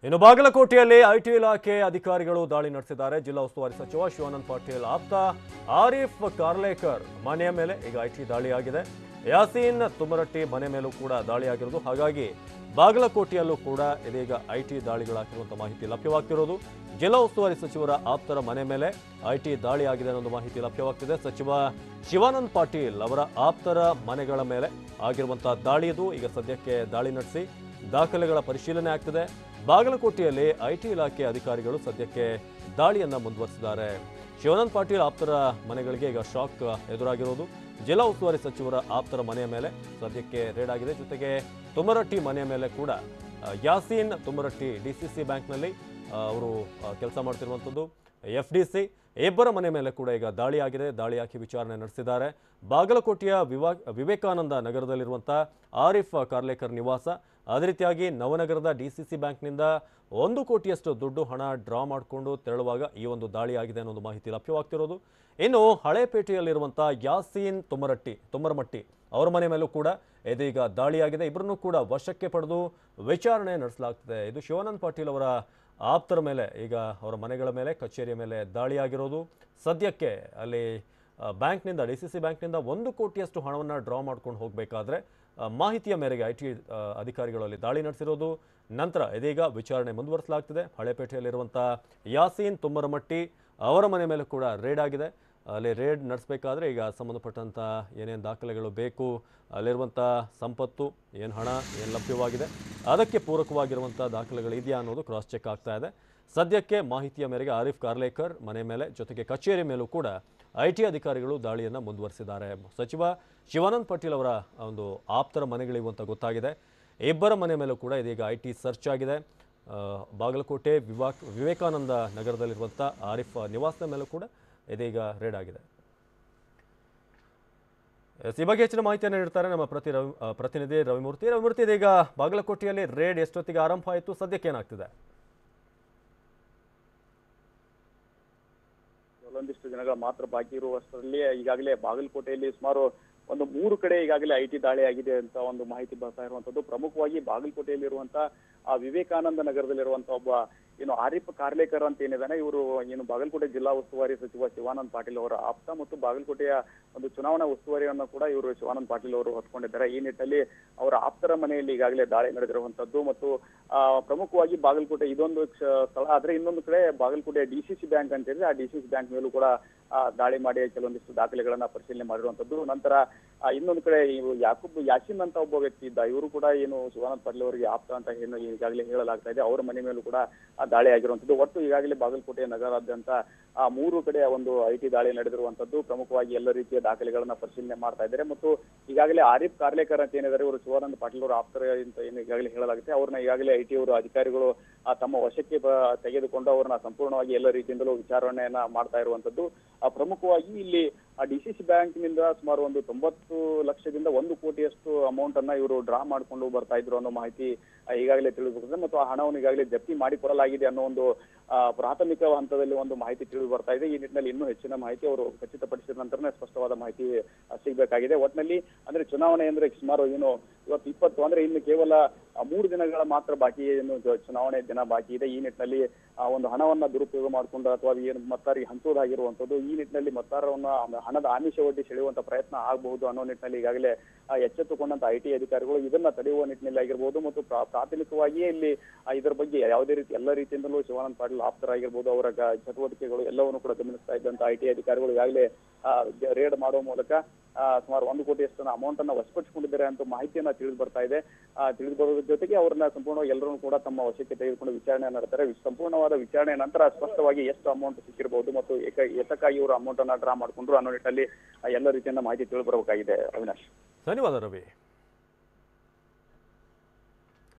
ಇನ್ನು ಬಾಗಲಕೋಟೆಯಲ್ಲಿ ಐಟಿ ಇಲಾಖೆ ಅಧಿಕಾರಿಗಳು ದಾಳಿ ನಡೆಸಿದ್ದಾರೆ. ಜಿಲ್ಲಾ ಉಸ್ತುವಾರಿ ಸಚಿವ ಶಿವಾನಂದ ಪಾಟೀಲ್ ಆಪ್ತ ಆರಿಫ್ ಕಾರ್ಲೇಕರ್ ಮನೆಯ ಮೇಲೆ ಈಗ ಐಟಿ ದಾಳಿಯಾಗಿದೆ. ಯಾಸೀನ್ ತುಮರಟ್ಟಿ ಮನೆ ಮೇಲೂ ಕೂಡ ದಾಳಿಯಾಗಿರೋದು. ಹಾಗಾಗಿ ಬಾಗಲಕೋಟೆಯಲ್ಲೂ ಕೂಡ ಇದೀಗ ಐಟಿ ದಾಳಿಗಳಾಗಿರುವಂಥ ಮಾಹಿತಿ ಲಭ್ಯವಾಗ್ತಿರೋದು. ಜಿಲ್ಲಾ ಉಸ್ತುವಾರಿ ಸಚಿವರ ಆಪ್ತರ ಮನೆ ಮೇಲೆ ಐಟಿ ದಾಳಿಯಾಗಿದೆ ಅನ್ನೋ ಮಾಹಿತಿ ಲಭ್ಯವಾಗ್ತಿದೆ. ಸಚಿವ ಶಿವಾನಂದ ಪಾಟೀಲ್ ಅವರ ಆಪ್ತರ ಮನೆಗಳ ಮೇಲೆ ಆಗಿರುವಂತಹ ದಾಳಿ ಇದು. ಈಗ ಸದ್ಯಕ್ಕೆ ದಾಳಿ ನಡೆಸಿ ದಾಖಲೆಗಳ ಪರಿಶೀಲನೆ ಆಗ್ತಿದೆ. ಬಾಗಲಕೋಟೆಯಲ್ಲಿ ಐಟಿ ಇಲಾಖೆ ಅಧಿಕಾರಿಗಳು ಸದ್ಯಕ್ಕೆ ದಾಳಿಯನ್ನ ಮುಂದುವರಿಸಿದ್ದಾರೆ. ಶಿವಾನಂದ ಪಾಟೀಲ್ ಆಪ್ತರ ಮನೆಗಳಿಗೆ ಈಗ ಶಾಕ್ ಎದುರಾಗಿರೋದು. ಜಿಲ್ಲಾ ಉಸ್ತುವಾರಿ ಸಚಿವರ ಆಪ್ತರ ಮನೆಯ ಮೇಲೆ ಸದ್ಯಕ್ಕೆ ರೇಡ್ ಆಗಿದೆ. ಜೊತೆಗೆ ತುಮರಟ್ಟಿ ಮನೆಯ ಮೇಲೆ ಕೂಡ ಯಾಸೀನ್ ತುಮರಟ್ಟಿ ಡಿಸಿಸಿ ಬ್ಯಾಂಕ್ನಲ್ಲಿ ಅವರು ಕೆಲಸ ಮಾಡ್ತಿರುವಂಥದ್ದು. FDC ಇಬ್ಬರ ಮನೆ ಮೇಲೆ ಕೂಡ ಈಗ ದಾಳಿ ಆಗಿದೆ. ದಾಳಿ ಹಾಕಿ ವಿಚಾರಣೆ ನಡೆಸಿದ್ದಾರೆ. ಬಾಗಲಕೋಟೆಯ ವಿವೇಕಾನಂದ ನಗರದಲ್ಲಿರುವಂಥ ಆರಿಫ್ ಕಾರ್ಲೇಕರ್ ನಿವಾಸ, ಅದೇ ರೀತಿಯಾಗಿ ನವನಗರದ DCC ಬ್ಯಾಂಕ್ನಿಂದ 1 ಕೋಟಿಯಷ್ಟು ದುಡ್ಡು ಹಣ ಡ್ರಾ ಮಾಡಿಕೊಂಡು ತೆರಳುವಾಗ ಈ ಒಂದು ದಾಳಿ ಆಗಿದೆ ಅನ್ನೋದು ಮಾಹಿತಿ ಲಭ್ಯವಾಗ್ತಿರೋದು. ಇನ್ನು ಹಳೇಪೇಟೆಯಲ್ಲಿರುವಂಥ ಯಾಸೀನ್ ತುಮರಮಟ್ಟಿ ಅವರ ಮನೆ ಮೇಲೂ ಕೂಡ ಇದೀಗ ದಾಳಿಯಾಗಿದೆ. ಇಬ್ಬರನ್ನೂ ಕೂಡ ವಶಕ್ಕೆ ಪಡೆದು ವಿಚಾರಣೆ ನಡೆಸಲಾಗ್ತಿದೆ. ಇದು ಶಿವಾನಂದ ಪಾಟೀಲ್ ಅವರ ಆಪ್ತರ ಮೇಲೆ ಈಗ ಅವರ ಮನೆಗಳ ಮೇಲೆ ಕಚೇರಿಯ ಮೇಲೆ ದಾಳಿಯಾಗಿರೋದು. ಸದ್ಯಕ್ಕೆ ಅಲ್ಲಿ ಬ್ಯಾಂಕ್ನಿಂದ DCC ಬ್ಯಾಂಕ್ನಿಂದ 1 ಕೋಟಿಯಷ್ಟು ಹಣವನ್ನು ಡ್ರಾ ಮಾಡ್ಕೊಂಡು ಹೋಗಬೇಕಾದ್ರೆ ಮಾಹಿತಿಯ ಮೇರೆಗೆ ಐಟಿ ಅಧಿಕಾರಿಗಳಲ್ಲಿ ದಾಳಿ ನಡೆಸಿರೋದು. ನಂತರ ಇದೀಗ ವಿಚಾರಣೆ ಮುಂದುವರಿಸಲಾಗ್ತಿದೆ. ಹಳೇಪೇಟೆಯಲ್ಲಿರುವಂಥ ಯಾಸೀನ್ ತುಮರಮಟ್ಟಿ ಅವರ ಮನೆ ಮೇಲೆ ಕೂಡ ರೇಡ್ ಆಗಿದೆ. ಅಲ್ಲಿ ರೇಡ್ ನಡೆಸಬೇಕಾದ್ರೆ ಈಗ ಸಂಬಂಧಪಟ್ಟಂಥ ಏನೇನು ದಾಖಲೆಗಳು ಬೇಕು, ಅಲ್ಲಿರುವಂಥ ಸಂಪತ್ತು, ಏನು ಹಣ ಏನು ಲಭ್ಯವಾಗಿದೆ, ಅದಕ್ಕೆ ಪೂರಕವಾಗಿರುವಂಥ ದಾಖಲೆಗಳು ಇದೆಯಾ ಅನ್ನೋದು ಕ್ರಾಸ್ ಚೆಕ್ ಆಗ್ತಾ ಇದೆ. ಸದ್ಯಕ್ಕೆ ಮಾಹಿತಿಯ ಮೇರೆಗೆ ಆರಿಫ್ ಕಾರ್ಲೇಕರ್ ಮನೆ ಮೇಲೆ ಜೊತೆಗೆ ಕಚೇರಿ ಮೇಲೂ ಕೂಡ ಐಟಿ ಅಧಿಕಾರಿಗಳು ದಾಳಿಯನ್ನು ಮುಂದುವರಿಸಿದ್ದಾರೆ. ಸಚಿವ ಶಿವಾನಂದ ಪಾಟೀಲ್ ಅವರ ಒಂದು ಆಪ್ತರ ಮನೆಗಳಿವು ಅಂತ ಗೊತ್ತಾಗಿದೆ. ಇಬ್ಬರ ಮನೆ ಮೇಲೂ ಕೂಡ ಇದೀಗ ಐಟಿ ಸರ್ಚ್ ಆಗಿದೆ. ಬಾಗಲಕೋಟೆ ವಿವೇಕಾನಂದ ನಗರದಲ್ಲಿರುವಂಥ ಆರಿಫ್ ನಿವಾಸದ ಮೇಲೂ ಕೂಡ ಇದೀಗ ರೇಡ್ ಆಗಿದೆ. ಈ ಬಗ್ಗೆ ಹೆಚ್ಚಿನ ಮಾಹಿತಿಯನ್ನು ನೀಡ್ತಾರೆ ನಮ್ಮ ಪ್ರತಿನಿಧಿ ರವಿಮೂರ್ತಿ. ಇದೀಗ ಬಾಗಲಕೋಟೆಯಲ್ಲಿ ರೇಡ್ ಎಷ್ಟೊತ್ತಿಗೆ ಆರಂಭ ಆಯಿತು, ಸದ್ಯಕ್ಕೆ ಏನಾಗ್ತಿದೆ? ಕೆಲವೊಂದಿಷ್ಟು ದಿನಗಳ ಮಾತ್ರ ಬಾಕಿ ಇರುವಷ್ಟರಲ್ಲಿ ಈಗಾಗಲೇ ಬಾಗಲಕೋಟೆಯಲ್ಲಿ ಸುಮಾರು 3 ಕಡೆ ಈಗಾಗಲೇ ಐಟಿ ದಾಳಿ ಆಗಿದೆ ಅಂತ ಒಂದು ಮಾಹಿತಿ ಬರ್ತಾ ಇರುವಂತದ್ದು. ಪ್ರಮುಖವಾಗಿ ಬಾಗಲಕೋಟೆಯಲ್ಲಿರುವಂತಹ ವಿವೇಕಾನಂದ ನಗರದಲ್ಲಿರುವಂತಹ ಒಬ್ಬ ಏನು ಆರಿಫ್ ಕಾರ್ಲೇಕರ್ ಅಂತ ಏನಿದಾನೆ, ಇವರು ಏನು ಬಾಗಲಕೋಟೆ ಜಿಲ್ಲಾ ಉಸ್ತುವಾರಿ ಸಚಿವ ಶಿವಾನಂದ ಪಾಟೀಲ್ ಅವರ ಆಪ್ತ ಮತ್ತು ಬಾಗಲಕೋಟೆಯ ಒಂದು ಚುನಾವಣಾ ಉಸ್ತುವಾರಿಯನ್ನು ಕೂಡ ಇವರು ಶಿವಾನಂದ ಪಾಟೀಲ್ ಅವರು ಹೊತ್ಕೊಂಡಿದ್ದಾರೆ. ಈ ನಿಟ್ಟಿನಲ್ಲಿ ಅವರ ಆಪ್ತರ ಮನೆಯಲ್ಲಿ ಈಗಾಗಲೇ ದಾಳಿ ನಡೆದಿರುವಂತದ್ದು ಮತ್ತು ಪ್ರಮುಖವಾಗಿ ಬಾಗಲಕೋಟೆ ಇದೊಂದು ಸ್ಥಳ ಆದ್ರೆ, ಇನ್ನೊಂದು ಕಡೆ ಬಾಗಲಕೋಟೆ DCC ಬ್ಯಾಂಕ್ ಅಂತ ಹೇಳಿದ್ರೆ ಆ DCC ಬ್ಯಾಂಕ್ ಮೇಲೂ ಕೂಡ ದಾಳಿ ಮಾಡಿ ಕೆಲವೊಂದಿಷ್ಟು ದಾಖಲೆಗಳನ್ನ ಪರಿಶೀಲನೆ ಮಾಡಿರುವಂತದ್ದು. ನಂತರ ಇನ್ನೊಂದು ಕಡೆ ಯಾಸೀನ್ ಅಂತ ಒಬ್ಬ ವ್ಯಕ್ತಿ ಇದ್ದ, ಇವರು ಕೂಡ ಏನು ಶಿವಾನಂದ ಪಾಟೀಲ್ ಅವರಿಗೆ ಆಪ್ತ ಅಂತ ಏನು ಈಗಾಗಲೇ ಹೇಳಲಾಗ್ತಾ ಇದೆ, ಅವರ ಮನೆ ಮೇಲೂ ಕೂಡ ದಾಳಿ ಆಗಿರುವಂತದ್ದು. ಒಟ್ಟು ಈಗಾಗಲೇ ಬಾಗಲಕೋಟೆ ನಗರಾದ್ಯಂತ 3 ಕಡೆ ಒಂದು ಐಟಿ ದಾಳಿ ನಡೆದಿರುವಂತದ್ದು. ಪ್ರಮುಖವಾಗಿ ಎಲ್ಲ ರೀತಿಯ ದಾಖಲೆಗಳನ್ನ ಪರಿಶೀಲನೆ ಮಾಡ್ತಾ ಇದ್ದಾರೆ ಮತ್ತು ಈಗಾಗಲೇ ಆರಿಫ್ ಕಾರ್ಲೇಕರ್ ಅಂತ ಏನಿದ್ದಾರೆ, ಇವರು ಶಿವಾನಂದ ಪಾಟೀಲ್ ಅವರ ಆಪ್ತರ ಅಂತ ಏನು ಈಗಾಗಲೇ ಹೇಳಲಾಗುತ್ತೆ, ಅವ್ರನ್ನ ಈಗಾಗಲೇ ಐಟಿ ಅವರು ಅಧಿಕಾರಿಗಳು ತಮ್ಮ ವಶಕ್ಕೆ ತೆಗೆದುಕೊಂಡು ಅವ್ರನ್ನ ಸಂಪೂರ್ಣವಾಗಿ ಎಲ್ಲ ರೀತಿಯಿಂದಲೂ ವಿಚಾರಣೆಯನ್ನ ಮಾಡ್ತಾ ಇರುವಂತದ್ದು. ಪ್ರಮುಖವಾಗಿ ಇಲ್ಲಿ DCC ಬ್ಯಾಂಕ್ನಿಂದ ಸುಮಾರು 90 ಲಕ್ಷದಿಂದ 1 ಕೋಟಿಯಷ್ಟು ಅಮೌಂಟ್ ಅನ್ನ ಇವರು ಡ್ರಾ ಮಾಡಿಕೊಂಡು ಬರ್ತಾ ಇದ್ರು ಅನ್ನೋ ಮಾಹಿತಿ ಈಗಾಗಲೇ ತಿಳಿದು ಬರ್ತದೆ ಮತ್ತು ಆ ಹಣವನ್ನು ಈಗಾಗಲೇ ಜಪ್ತಿ ಮಾಡಿಕೊಡಲಾಗಿದೆ ಅನ್ನೋ ಒಂದು ಪ್ರಾಥಮಿಕ ಹಂತದಲ್ಲಿ ಒಂದು ಮಾಹಿತಿ ತಿಳಿದು ಬರ್ತಾ ಇದೆ. ಈ ನಿಟ್ಟಿನಲ್ಲಿ ಇನ್ನೂ ಹೆಚ್ಚಿನ ಮಾಹಿತಿ ಅವರು ಖಚಿತಪಡಿಸಿದ ನಂತರನೇ ಸ್ಪಷ್ಟವಾದ ಮಾಹಿತಿ ಸಿಗಬೇಕಾಗಿದೆ. ಒಟ್ಟಿನಲ್ಲಿ ಅಂದ್ರೆ ಚುನಾವಣೆ ಅಂದ್ರೆ ಸುಮಾರು ಏನು ಇವತ್ತು 20 ಅಂದ್ರೆ ಇನ್ನು ಕೇವಲ 3 ದಿನಗಳ ಮಾತ್ರ ಬಾಕಿ ಏನು ಚುನಾವಣೆ ದಿನ ಬಾಕಿ ಇದೆ. ಈ ನಿಟ್ಟಿನಲ್ಲಿ ಒಂದು ಹಣವನ್ನ ದುರುಪಯೋಗ ಮಾಡಿಕೊಂಡು ಅಥವಾ ಏನು ಮತದಾರರಿಗೆ ಹಂಚೋದಾಗಿರುವಂತದ್ದು, ಈ ನಿಟ್ಟಿನಲ್ಲಿ ಮತದಾರರನ್ನ ಹಣದ ಆಮಿಷ ಒಡ್ಡಿ ಸೆಳೆಯುವಂತ ಪ್ರಯತ್ನ ಆಗಬಹುದು ಅನ್ನೋ ನಿಟ್ಟಿನಲ್ಲಿ ಈಗಾಗಲೇ ಎಚ್ಚೆತ್ತುಕೊಂಡಂತ ಐಟಿ ಅಧಿಕಾರಿಗಳು ಇದನ್ನ ತಡೆಯುವ ನಿಟ್ಟಿನಲ್ಲಿ ಆಗಿರ್ಬೋದು ಮತ್ತು ಪ್ರಾಥಮಿಕವಾಗಿಯೇ ಇಲ್ಲಿ ಇದರ ಬಗ್ಗೆ ಯಾವುದೇ ರೀತಿ ಎಲ್ಲ ರೀತಿಯಿಂದಲೂ ಶಿವಾನಂದ ಪಾಟೀಲ್ ಆಪ್ತರಾಗಿರ್ಬೋದು ಅವರ ಚಟುವಟಿಕೆಗಳು ಎಲ್ಲವನ್ನು ಕೂಡ ಗಮನಿಸ್ತಾ ಇದ್ದಂತ ಐಟಿ ಅಧಿಕಾರಿಗಳು ಈಗಾಗಲೇ ರೇಡ್ ಮಾಡುವ ಮೂಲಕ ಸುಮಾರು 1 ಕೋಟಿಯಷ್ಟು ಅಮೌಂಟ್ ಅನ್ನ ವಶಪಡಿಸಿಕೊಂಡಿದ್ದಾರೆ ಅಂತ ಮಾಹಿತಿಯನ್ನ ತಿಳಿದು ಬರ್ತಾ ಇದೆ. ತಿಳಿದು ಬರೋದ್ರ ಜೊತೆಗೆ ಅವ್ರನ್ನ ಸಂಪೂರ್ಣವಾಗಿ ಎಲ್ಲರೂ ಕೂಡ ತಮ್ಮ ವಶಕ್ಕೆ ತೆಗೆದುಕೊಂಡು ವಿಚಾರಣೆ ನಡೆಸ್ತಾರೆ. ಸಂಪೂರ್ಣವಾದ ವಿಚಾರಣೆ ನಂತರ ಸ್ಪಷ್ಟವಾಗಿ ಎಷ್ಟು ಅಮೌಂಟ್ ಸಿಕ್ಕಿರಬಹುದು ಮತ್ತು ಏತಕ್ಕಾಗಿ ಇವರು ಅಮೌಂಟ್ ಅನ್ನ ಡ್ರಾ ಮಾಡಿಕೊಂಡ್ರು ಅನ್ನೋ ನಿಟ್ಟಿನಲ್ಲಿ ಎಲ್ಲ ರೀತಿಯಿಂದ ಮಾಹಿತಿ ತಿಳಿದು ಬರಬೇಕಾಗಿದೆ. ಅವಿನಾಶ್, ಧನ್ಯವಾದ ರವಿ.